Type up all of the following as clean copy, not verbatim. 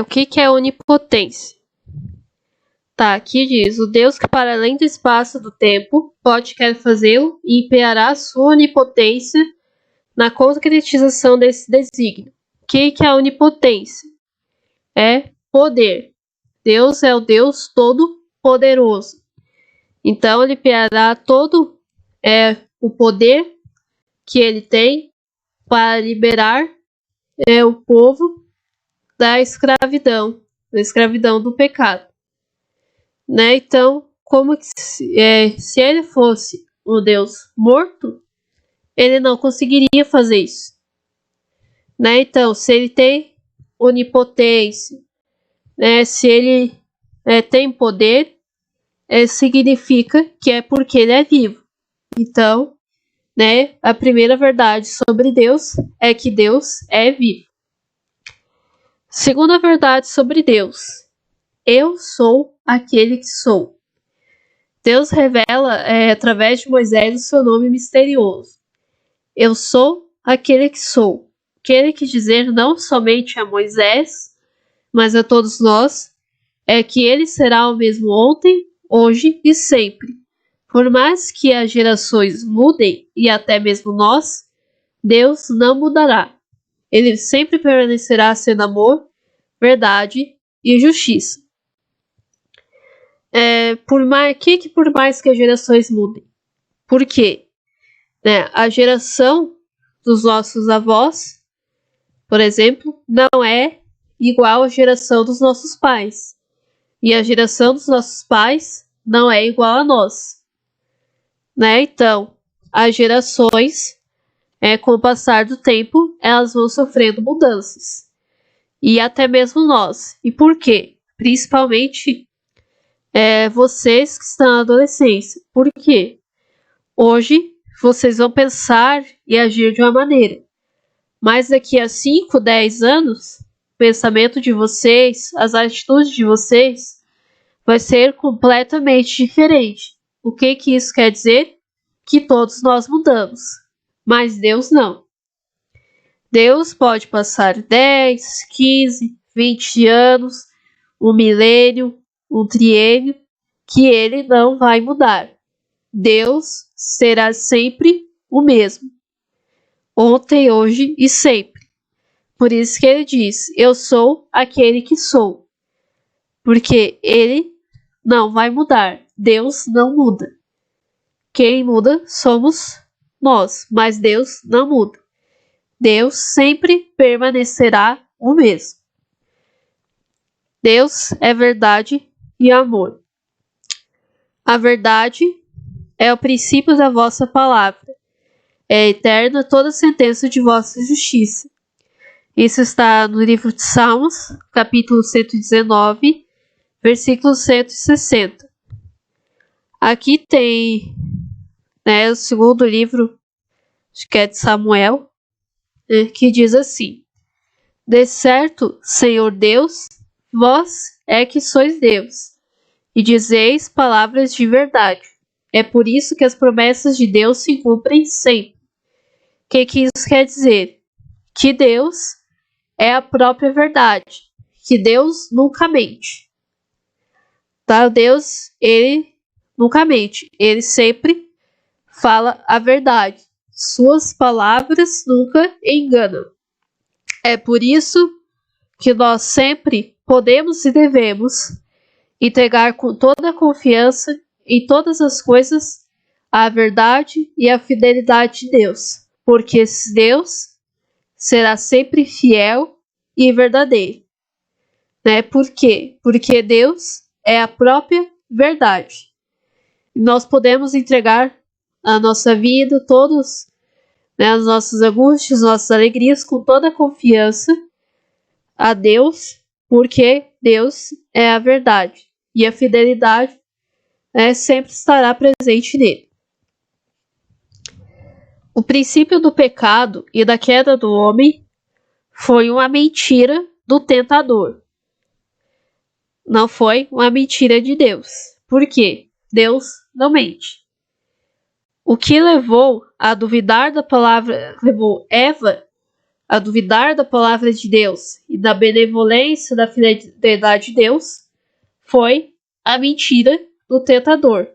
O que é onipotência? Tá, aqui diz, o Deus que para além do espaço do tempo pode querer fazê-lo e empenhará sua onipotência na concretização desse desígnio. O que é a onipotência? É poder. Deus é o Deus todo-poderoso. Então ele empenhará todo o poder que ele tem para liberar o povo da escravidão do pecado. Né? Então, como que se ele fosse um Deus morto, ele não conseguiria fazer isso. Né? Então, se ele tem onipotência, né? Se ele tem poder, significa que é porque ele é vivo. Então, né? A primeira verdade sobre Deus é que Deus é vivo. Segunda verdade sobre Deus: eu sou aquele que sou. Deus revela através de Moisés o seu nome misterioso. Eu sou aquele que sou. O que ele quis dizer não somente a Moisés, mas a todos nós, é que ele será o mesmo ontem, hoje e sempre. Por mais que as gerações mudem, e até mesmo nós, Deus não mudará. Ele sempre permanecerá sendo amor, verdade e justiça. Por mais que as gerações mudem? Por quê? A geração dos nossos avós, por exemplo, não é igual à geração dos nossos pais. E a geração dos nossos pais não é igual a nós. Então, as gerações, com o passar do tempo, elas vão sofrendo mudanças. E até mesmo nós. E por quê? Principalmente vocês que estão na adolescência. Por quê? Hoje, vocês vão pensar e agir de uma maneira. Mas daqui a 5, 10 anos, o pensamento de vocês, as atitudes de vocês, vai ser completamente diferente. O que isso quer dizer? Que todos nós mudamos, mas Deus não. Deus pode passar 10, 15, 20 anos, um milênio, um triênio, que ele não vai mudar. Deus será sempre o mesmo. Ontem, hoje e sempre. Por isso que ele diz, eu sou aquele que sou. Porque ele não vai mudar. Deus não muda. Quem muda somos nós, mas Deus não muda. Deus sempre permanecerá o mesmo. Deus é verdade e amor. A verdade é o princípio da vossa palavra. É eterna toda sentença de vossa justiça. Isso está no livro de Salmos, capítulo 119, versículo 160. Aqui tem o segundo livro, acho que é de Samuel, que diz assim: de certo, Senhor Deus, vós é que sois Deus, e dizeis palavras de verdade. É por isso que as promessas de Deus se cumprem sempre. O que isso quer dizer? Que Deus é a própria verdade, que Deus nunca mente. Tá? Deus, ele nunca mente, ele sempre fala a verdade. Suas palavras nunca enganam. É por isso que nós sempre podemos e devemos entregar com toda a confiança em todas as coisas a verdade e a fidelidade de Deus, porque Deus será sempre fiel e verdadeiro. Por quê? Porque Deus é a própria verdade. E nós podemos entregar a nossa vida, todos as nossas angústias, nossas alegrias, com toda a confiança a Deus, porque Deus é a verdade. E a fidelidade sempre estará presente nele. O princípio do pecado e da queda do homem foi uma mentira do tentador. Não foi uma mentira de Deus. Por quê? Deus não mente. O que levou a duvidar da palavra, levou Eva a duvidar da palavra de Deus e da benevolência da fidelidade de Deus, foi a mentira do tentador.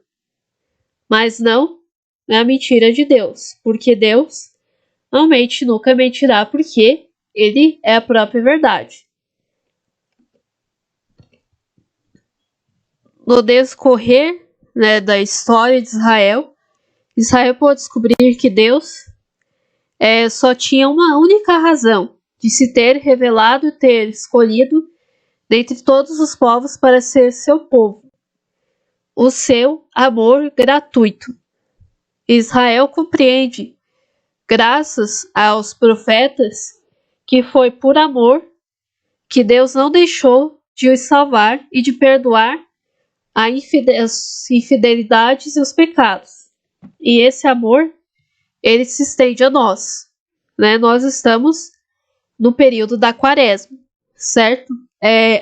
Mas não é a mentira de Deus, porque Deus não mente, nunca mentirá, porque Ele é a própria verdade. No decorrer, da história de Israel, Israel pôde descobrir que Deus só tinha uma única razão de se ter revelado e ter escolhido dentre todos os povos para ser seu povo: o seu amor gratuito. Israel compreende, graças aos profetas, que foi por amor que Deus não deixou de os salvar e de perdoar as infidelidades e os pecados. E esse amor, ele se estende a nós. Nós estamos no período da quaresma, certo?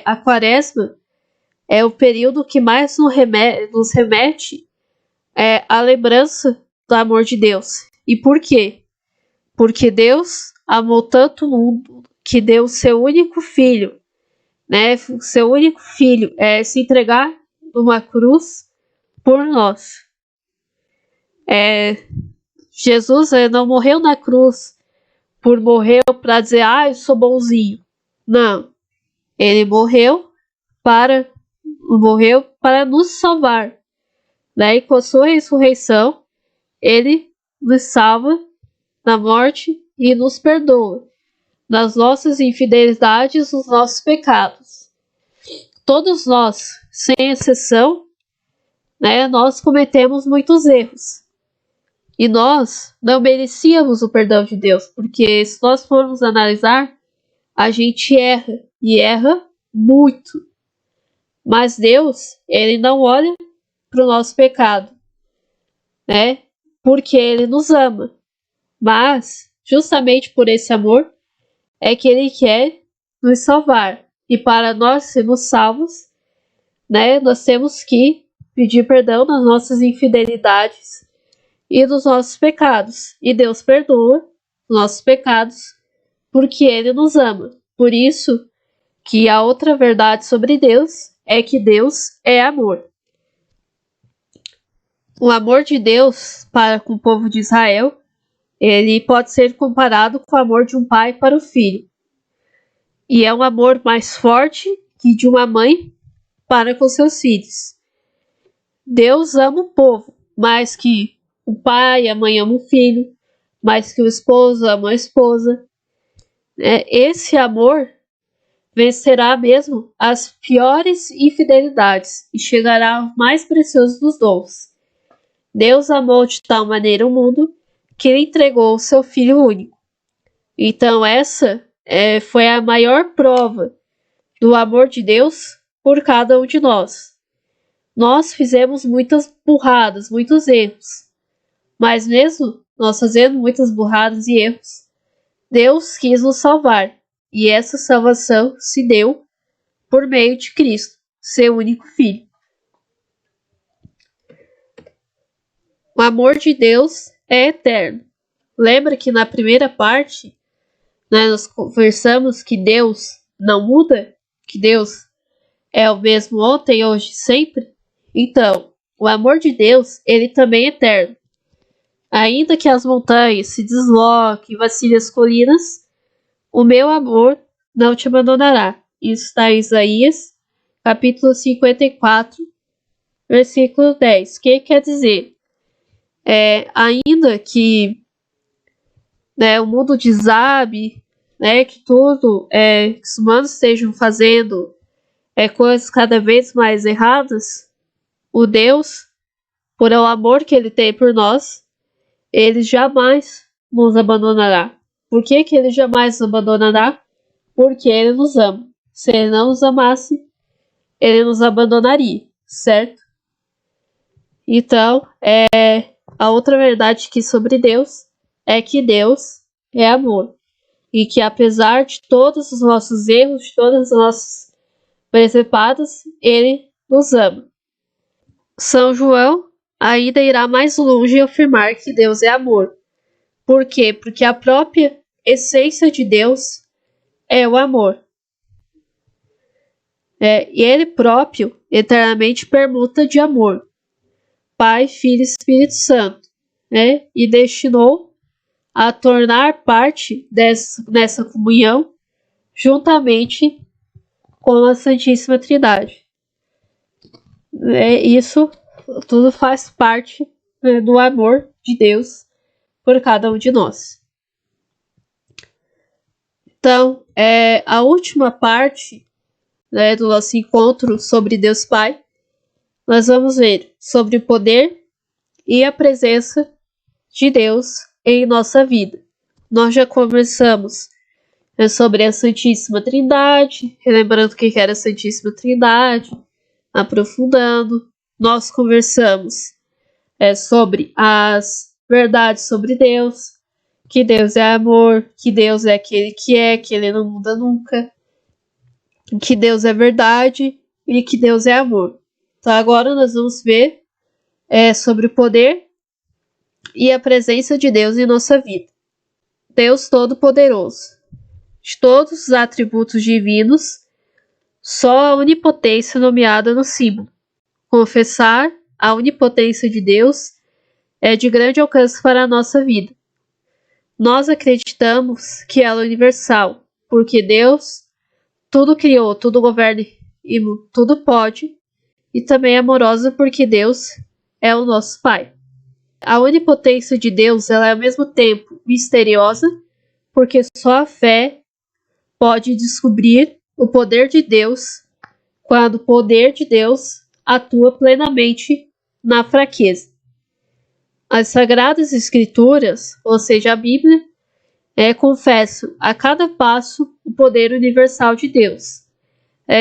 A quaresma é o período que mais nos remete à lembrança do amor de Deus. E por quê? Porque Deus amou tanto o mundo que deu o seu único filho, seu único filho, se entregar numa cruz por nós. Jesus não morreu na cruz morreu para dizer, eu sou bonzinho. Não. Ele morreu para nos salvar. E com a sua ressurreição, ele nos salva da morte e nos perdoa das nossas infidelidades, dos nossos pecados. Todos nós, sem exceção, nós cometemos muitos erros. E nós não merecíamos o perdão de Deus, porque se nós formos analisar, a gente erra, e erra muito. Mas Deus, Ele não olha para o nosso pecado, porque Ele nos ama. Mas, justamente por esse amor, é que Ele quer nos salvar. E para nós sermos salvos, nós temos que pedir perdão das nossas infidelidades e dos nossos pecados. E Deus perdoa os nossos pecados porque Ele nos ama. Por isso que a outra verdade sobre Deus é que Deus é amor. O amor de Deus para com o povo de Israel, ele pode ser comparado com o amor de um pai para o filho. E é um amor mais forte que de uma mãe para com seus filhos. Deus ama o povo mais que o pai e a mãe amam o filho, mais que o esposo ama a esposa. Esse amor vencerá mesmo as piores infidelidades e chegará ao mais precioso dos dons. Deus amou de tal maneira o mundo que Ele entregou o seu Filho único. Então essa foi a maior prova do amor de Deus por cada um de nós. Nós fizemos muitas burradas, muitos erros. Mas mesmo nós fazendo muitas burradas e erros, Deus quis nos salvar. E essa salvação se deu por meio de Cristo, seu único Filho. O amor de Deus é eterno. Lembra que na primeira parte, nós conversamos que Deus não muda? Que Deus é o mesmo ontem, hoje e sempre? Então, o amor de Deus, ele também é eterno. Ainda que as montanhas se desloquem e vacilem as colinas, o meu amor não te abandonará. Isso está em Isaías, capítulo 54, versículo 10. O que quer dizer? Ainda que o mundo desabe, que tudo, que os humanos estejam fazendo coisas cada vez mais erradas, o Deus, por o amor que Ele tem por nós, Ele jamais nos abandonará. Por que Ele jamais nos abandonará? Porque Ele nos ama. Se Ele não nos amasse, Ele nos abandonaria, certo? Então, a outra verdade aqui sobre Deus é que Deus é amor. E que apesar de todos os nossos erros, de todas as nossas presepadas, Ele nos ama. São João ainda irá mais longe e afirmar que Deus é amor. Por quê? Porque a própria essência de Deus é o amor. E ele próprio eternamente permuta de amor, Pai, Filho e Espírito Santo, e destinou a tornar parte dessa comunhão juntamente com a Santíssima Trindade. Isso tudo faz parte do amor de Deus por cada um de nós. Então, a última parte do nosso encontro sobre Deus Pai, nós vamos ver sobre o poder e a presença de Deus em nossa vida. Nós já conversamos sobre a Santíssima Trindade, relembrando o que era a Santíssima Trindade, aprofundando. Nós conversamos sobre as verdades sobre Deus, que Deus é amor, que Deus é aquele que Ele não muda nunca, que Deus é verdade e que Deus é amor. Então agora nós vamos ver sobre o poder e a presença de Deus em nossa vida. Deus Todo-Poderoso. De todos os atributos divinos, só a onipotência nomeada no símbolo. Confessar a onipotência de Deus é de grande alcance para a nossa vida. Nós acreditamos que ela é universal, porque Deus tudo criou, tudo governa e tudo pode, e também é amorosa porque Deus é o nosso Pai. A onipotência de Deus ela é ao mesmo tempo misteriosa, porque só a fé pode descobrir o poder de Deus quando o poder de Deus atua plenamente na fraqueza. As Sagradas Escrituras, ou seja, a Bíblia, confessam a cada passo o poder universal de Deus,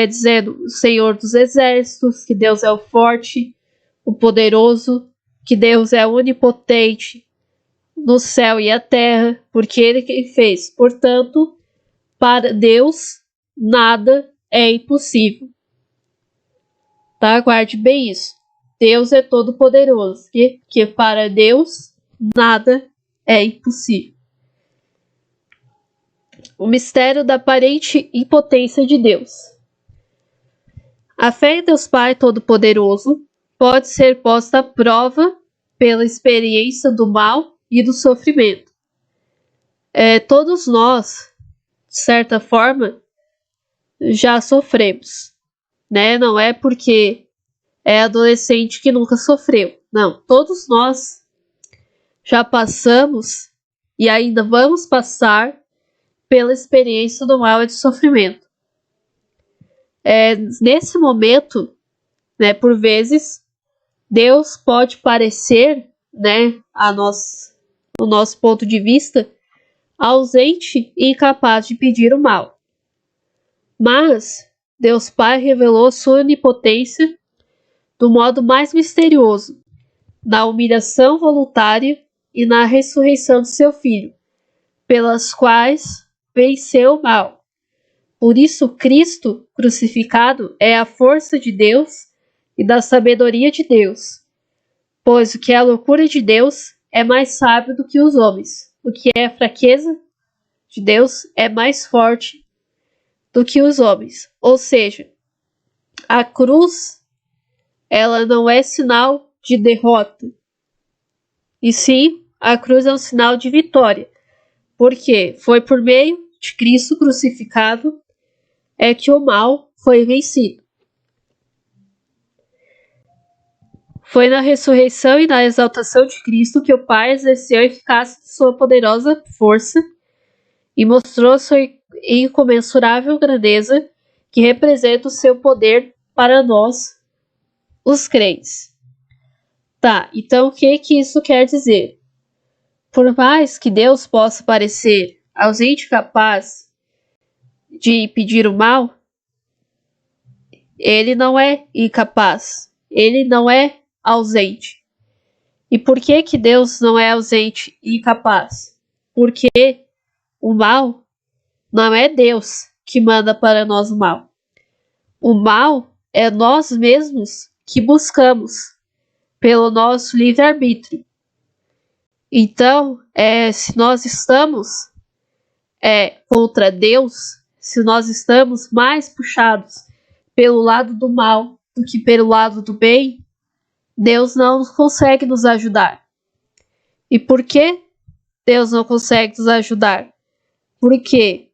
dizendo o Senhor dos Exércitos, que Deus é o forte, o poderoso, que Deus é onipotente no céu e a terra, porque Ele quem fez. Portanto, para Deus nada é impossível. Tá? Guarde bem isso. Deus é todo poderoso, que para Deus nada é impossível. O mistério da aparente impotência de Deus. A fé em Deus Pai Todo-Poderoso pode ser posta à prova pela experiência do mal e do sofrimento. Todos nós, de certa forma, já sofremos, Não é porque é adolescente que nunca sofreu. Não, todos nós já passamos e ainda vamos passar pela experiência do mal e do sofrimento. Nesse momento, por vezes, Deus pode parecer, o nosso ponto de vista, ausente e incapaz de pedir o mal. Mas Deus Pai revelou sua onipotência do modo mais misterioso, na humilhação voluntária e na ressurreição de seu Filho, pelas quais venceu o mal. Por isso, Cristo crucificado é a força de Deus e da sabedoria de Deus, pois o que é a loucura de Deus é mais sábio do que os homens, o que é a fraqueza de Deus é mais forte do que os homens. Ou seja, a cruz ela não é sinal de derrota, e sim a cruz é um sinal de vitória, porque foi por meio de Cristo crucificado que o mal foi vencido. Foi na ressurreição e na exaltação de Cristo que o Pai exerceu a eficácia de sua poderosa força e mostrou sua incomensurável grandeza, que representa o seu poder para nós, os crentes. Tá, então o que isso quer dizer? Por mais que Deus possa parecer ausente e capaz de pedir o mal, Ele não é incapaz, Ele não é ausente. E por que Deus não é ausente e incapaz? Porque o mal não é Deus que manda para nós o mal. O mal é nós mesmos que buscamos pelo nosso livre-arbítrio. Então, se nós estamos contra Deus, se nós estamos mais puxados pelo lado do mal do que pelo lado do bem, Deus não consegue nos ajudar. E por que Deus não consegue nos ajudar? Porque,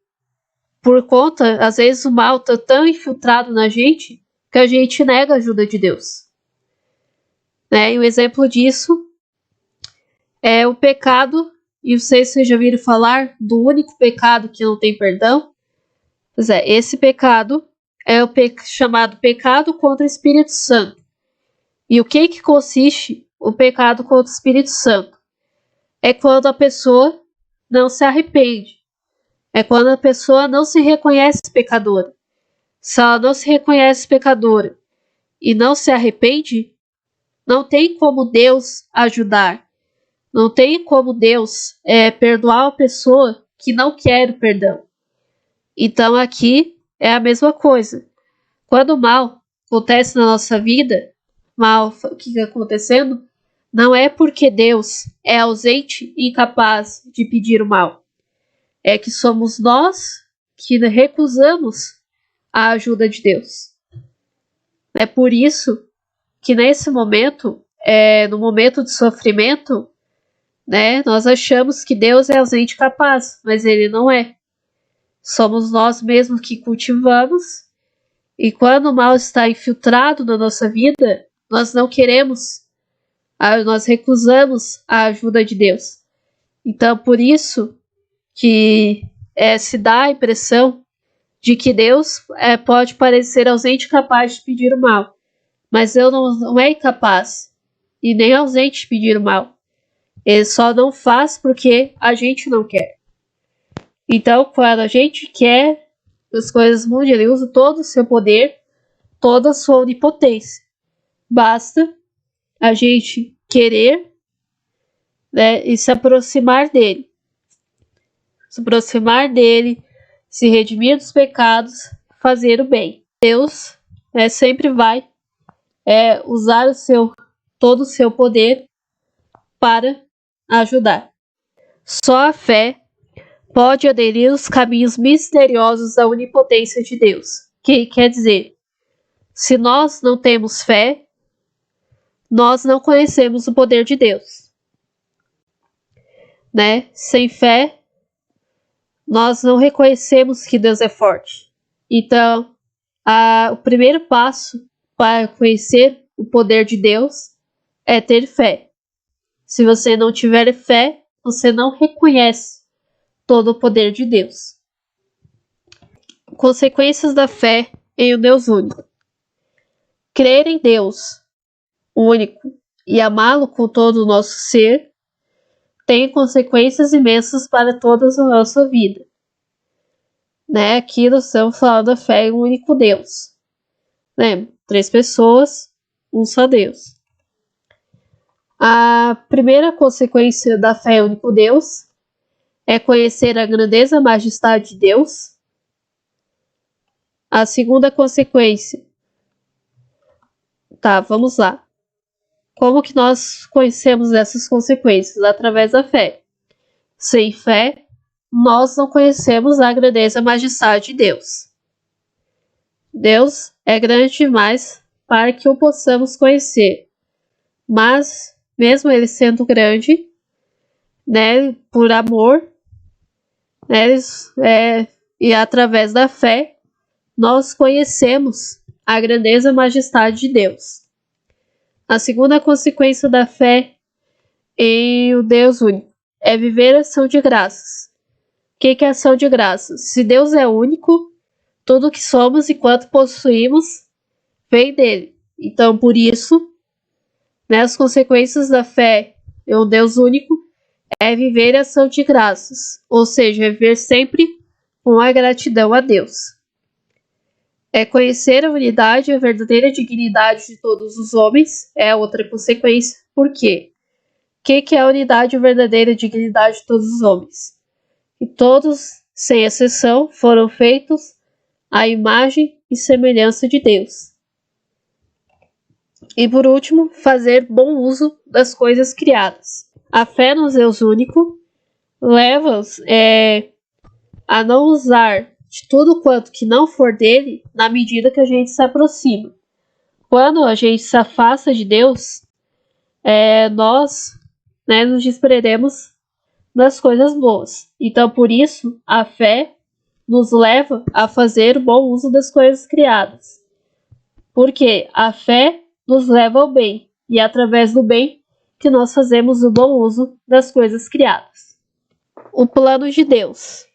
por conta, às vezes o mal está tão infiltrado na gente que a gente nega a ajuda de Deus. E um exemplo disso é o pecado, e vocês já ouviram falar do único pecado que não tem perdão? Pois é, esse pecado é o chamado pecado contra o Espírito Santo. E o que consiste o pecado contra o Espírito Santo? É quando a pessoa não se arrepende. É quando a pessoa não se reconhece pecadora. Se ela não se reconhece pecadora e não se arrepende, não tem como Deus ajudar. Não tem como Deus perdoar uma pessoa que não quer o perdão. Então aqui é a mesma coisa. Quando o mal acontece na nossa vida, o que está acontecendo, não é porque Deus é ausente e incapaz de pedir o mal. É que somos nós que recusamos a ajuda de Deus. É por isso que nesse momento, no momento de sofrimento, nós achamos que Deus é ausente e incapaz, mas Ele não é. Somos nós mesmos que cultivamos, e quando o mal está infiltrado na nossa vida, nós não queremos, nós recusamos a ajuda de Deus. Então, por isso que se dá a impressão de que Deus pode parecer ausente e incapaz de pedir o mal, mas Deus não é incapaz e nem ausente de pedir o mal. Ele só não faz porque a gente não quer. Então, quando a gente quer as coisas mudam, ele usa todo o seu poder, toda a sua onipotência. Basta a gente querer, e se aproximar dele. Se aproximar dele, se redimir dos pecados, fazer o bem. Deus sempre vai usar todo o seu poder para ajudar. Só a fé pode aderir aos caminhos misteriosos da onipotência de Deus. Que quer dizer, se nós não temos fé, nós não conhecemos o poder de Deus. Sem fé, nós não reconhecemos que Deus é forte. Então, o primeiro passo para conhecer o poder de Deus é ter fé. Se você não tiver fé, você não reconhece todo o poder de Deus. Consequências da fé em um Deus único. Crer em Deus único e amá-lo com todo o nosso ser tem consequências imensas para toda a nossa vida. Aqui nós estamos falando da fé em um único Deus. 3 pessoas, um só Deus. A primeira consequência da fé em um único Deus é conhecer a grandeza e a majestade de Deus. A segunda consequência. Vamos lá. Como que nós conhecemos essas consequências? Através da fé. Sem fé, nós não conhecemos a grandeza e a majestade de Deus. Deus é grande demais para que o possamos conhecer. Mas, mesmo ele sendo grande, por amor, e através da fé, nós conhecemos a grandeza e a majestade de Deus. A segunda consequência da fé em o Deus único é viver a ação de graças. O que é ação de graças? Se Deus é único, tudo que somos e quanto possuímos vem dele. Então, por isso, as consequências da fé em um Deus único é viver a ação de graças, ou seja, viver sempre com a gratidão a Deus. É conhecer a unidade e a verdadeira dignidade de todos os homens, é outra consequência. Por quê? O que é a unidade e a verdadeira dignidade de todos os homens? E todos, sem exceção, foram feitos à imagem e semelhança de Deus. E por último, fazer bom uso das coisas criadas. A fé no Deus único leva-os a não usar de tudo quanto que não for dele na medida que a gente se aproxima. Quando a gente se afasta de Deus, nós, nos desprendemos das coisas boas. Então, por isso, a fé nos leva a fazer o bom uso das coisas criadas. Porque a fé nos leva ao bem, e é através do bem que nós fazemos o bom uso das coisas criadas. O plano de Deus.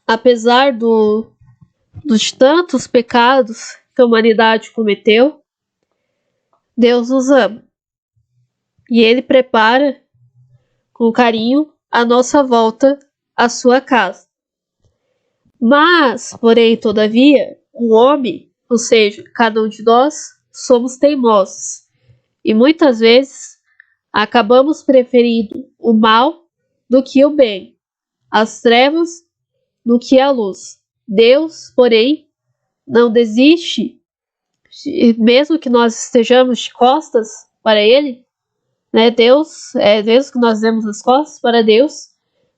Apesar dos tantos pecados que a humanidade cometeu, Deus nos ama. E Ele prepara com carinho a nossa volta à sua casa. Mas, porém, todavia, um homem, ou seja, cada um de nós, somos teimosos. E muitas vezes acabamos preferindo o mal do que o bem, as trevas do que a luz. Deus, porém, não desiste, mesmo que nós estejamos de costas para Ele, mesmo que nós demos as costas para Deus,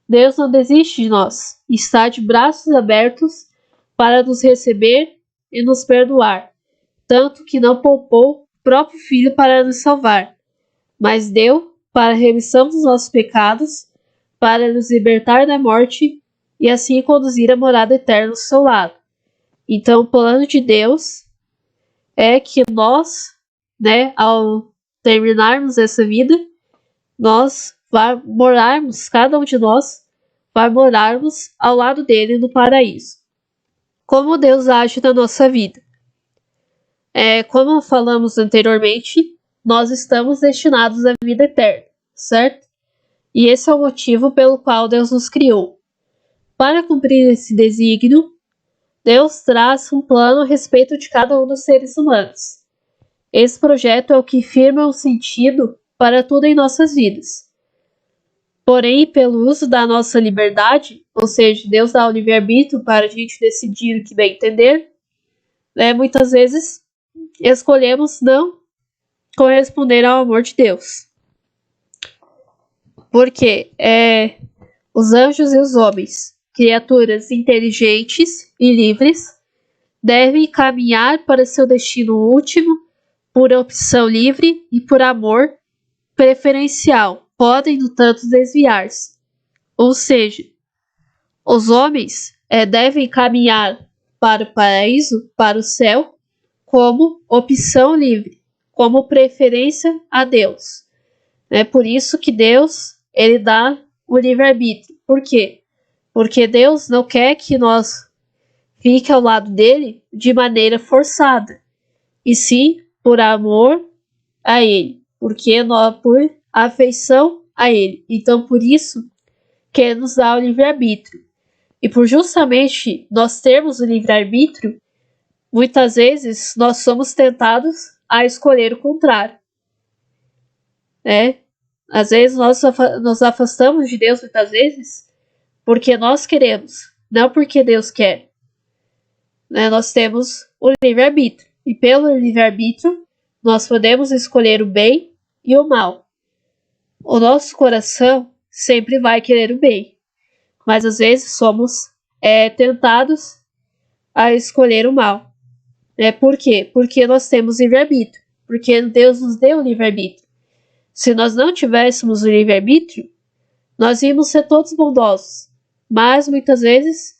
Deus não desiste de nós, está de braços abertos para nos receber e nos perdoar, tanto que não poupou o próprio Filho para nos salvar, mas deu para a remissão dos nossos pecados, para nos libertar da morte e assim conduzir a morada eterna ao seu lado. Então, o plano de Deus é que nós, ao terminarmos essa vida, nós morarmos, cada um de nós vai morarmos ao lado dele no paraíso. Como Deus age na nossa vida? Como falamos anteriormente, nós estamos destinados à vida eterna, certo? E esse é o motivo pelo qual Deus nos criou. Para cumprir esse desígnio, Deus traz um plano a respeito de cada um dos seres humanos. Esse projeto é o que firma o sentido para tudo em nossas vidas. Porém, pelo uso da nossa liberdade, ou seja, Deus dá o livre-arbítrio para a gente decidir o que bem entender, muitas vezes escolhemos não corresponder ao amor de Deus. Porque os anjos e os homens, criaturas inteligentes e livres, devem caminhar para seu destino último por opção livre e por amor preferencial. Podem, no tanto, desviar-se. Ou seja, os homens devem caminhar para o paraíso, para o céu, como opção livre, como preferência a Deus. É por isso que Deus ele dá o livre-arbítrio. Por quê? Porque Deus não quer que nós fique ao lado dele de maneira forçada, e sim por amor a ele, porque nós, por afeição a ele. Então, por isso que ele nos dá o livre-arbítrio. E por justamente nós termos o livre-arbítrio, muitas vezes nós somos tentados a escolher o contrário. Às vezes nós nos afastamos de Deus, muitas vezes, porque nós queremos, não porque Deus quer. Nós temos o livre-arbítrio. E pelo livre-arbítrio, nós podemos escolher o bem e o mal. O nosso coração sempre vai querer o bem. Mas às vezes somos tentados a escolher o mal. Por quê? Porque nós temos livre-arbítrio. Porque Deus nos deu o livre-arbítrio. Se nós não tivéssemos o livre-arbítrio, nós íamos ser todos bondosos. Mas muitas vezes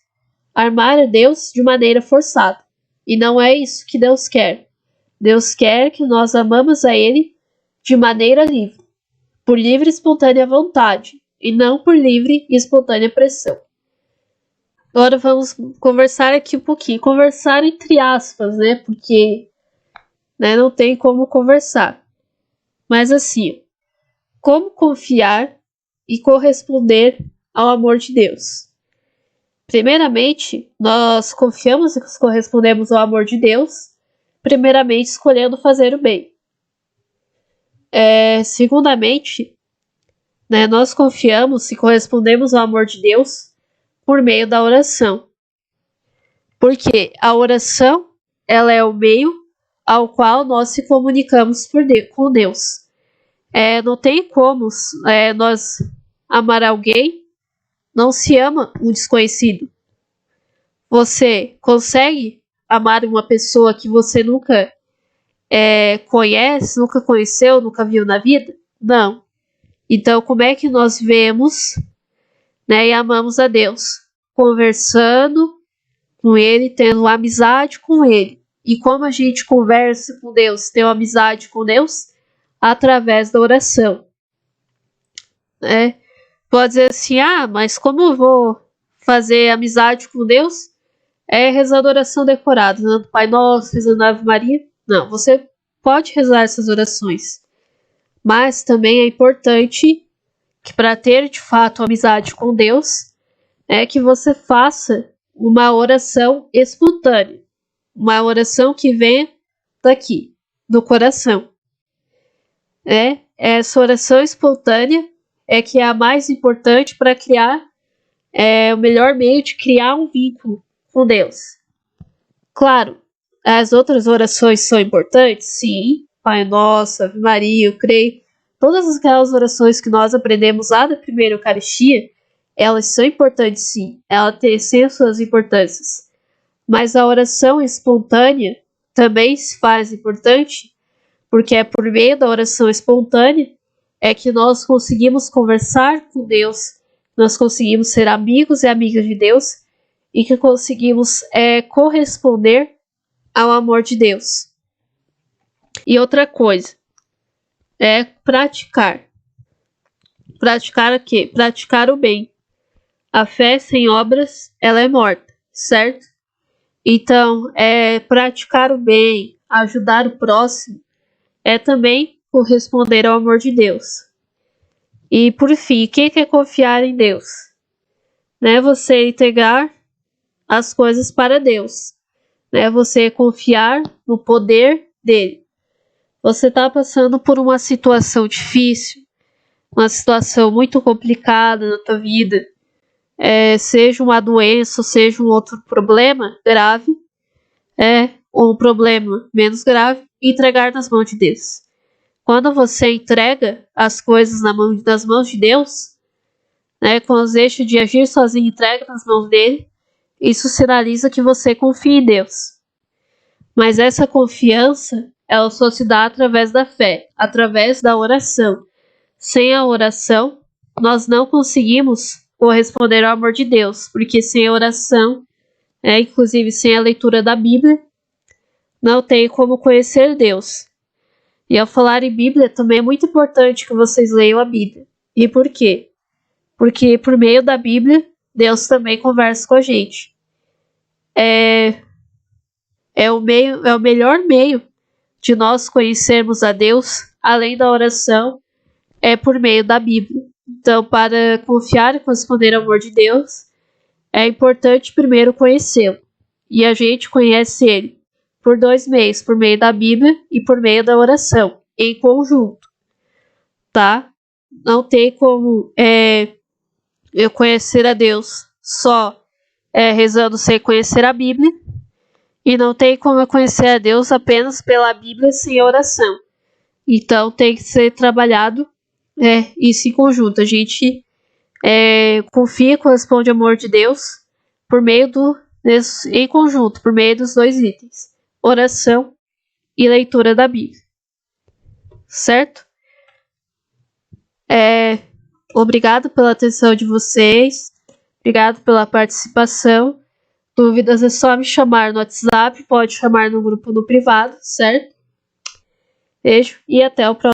amar a Deus de maneira forçada. E não é isso que Deus quer. Deus quer que nós amamos a Ele de maneira livre, por livre e espontânea vontade, e não por livre e espontânea pressão. Agora vamos conversar aqui um pouquinho. Conversar entre aspas, porque não tem como conversar. Mas assim, como confiar e corresponder ao amor de Deus? Primeiramente, nós confiamos e correspondemos ao amor de Deus, primeiramente escolhendo fazer o bem. Segundamente, nós confiamos e correspondemos ao amor de Deus por meio da oração. Porque a oração, ela é o meio ao qual nós se comunicamos com Deus. Não tem como nós amar alguém não se ama um desconhecido. Você consegue amar uma pessoa que você nunca conhece, nunca conheceu, nunca viu na vida? Não. Então, como é que nós vemos, né, e amamos a Deus? Conversando com Ele, tendo amizade com Ele. E como a gente conversa com Deus, tem uma amizade com Deus? Através da oração. Né? Pode dizer assim, mas como eu vou fazer amizade com Deus? Rezando oração decorada, rezando Pai Nosso, rezando Ave Maria. Não, você pode rezar essas orações. Mas também é importante que para ter de fato amizade com Deus, que você faça uma oração espontânea. Uma oração que vem daqui, do coração. Essa oração espontânea é que é a mais importante para criar o melhor meio de criar um vínculo com Deus. Claro, as outras orações são importantes, sim. Pai Nosso, Ave Maria, eu creio. Todas aquelas orações que nós aprendemos lá da primeira Eucaristia, elas são importantes, sim. Elas têm suas importâncias. Mas a oração espontânea também se faz importante, porque é por meio da oração espontânea que nós conseguimos conversar com Deus, nós conseguimos ser amigos e amigas de Deus e que conseguimos corresponder ao amor de Deus. E outra coisa é praticar. Praticar o quê? Praticar o bem. A fé sem obras, ela é morta, certo? Então, praticar o bem, ajudar o próximo, é também corresponder ao amor de Deus. E, por fim, quem quer confiar em Deus? Você entregar as coisas para Deus. Você confiar no poder dele. Você está passando por uma situação difícil, uma situação muito complicada na tua vida, seja uma doença, ou seja um outro problema grave, ou um problema menos grave, entregar nas mãos de Deus. Quando você entrega as coisas nas mãos de Deus, quando você deixa de agir sozinho e entrega nas mãos dele, isso sinaliza que você confia em Deus. Mas essa confiança, ela só se dá através da fé, através da oração. Sem a oração, nós não conseguimos corresponder ao amor de Deus, porque sem a oração, inclusive sem a leitura da Bíblia, não tem como conhecer Deus. E ao falar em Bíblia, também é muito importante que vocês leiam a Bíblia. E por quê? Porque por meio da Bíblia, Deus também conversa com a gente. É o melhor meio de nós conhecermos a Deus, além da oração, por meio da Bíblia. Então, para confiar e corresponder ao amor de Deus, é importante primeiro conhecê-lo. E a gente conhece ele por dois meios, por meio da Bíblia e por meio da oração, em conjunto. Tá? Não tem como eu conhecer a Deus só rezando sem conhecer a Bíblia, e não tem como eu conhecer a Deus apenas pela Bíblia sem oração. Então tem que ser trabalhado isso em conjunto. A gente confia e corresponde ao amor de Deus por meio em conjunto, por meio dos dois itens: oração e leitura da Bíblia. Certo? Obrigado pela atenção de vocês. Obrigado pela participação. Dúvidas é só me chamar no WhatsApp, pode chamar no grupo no privado, certo? Beijo e até o próximo.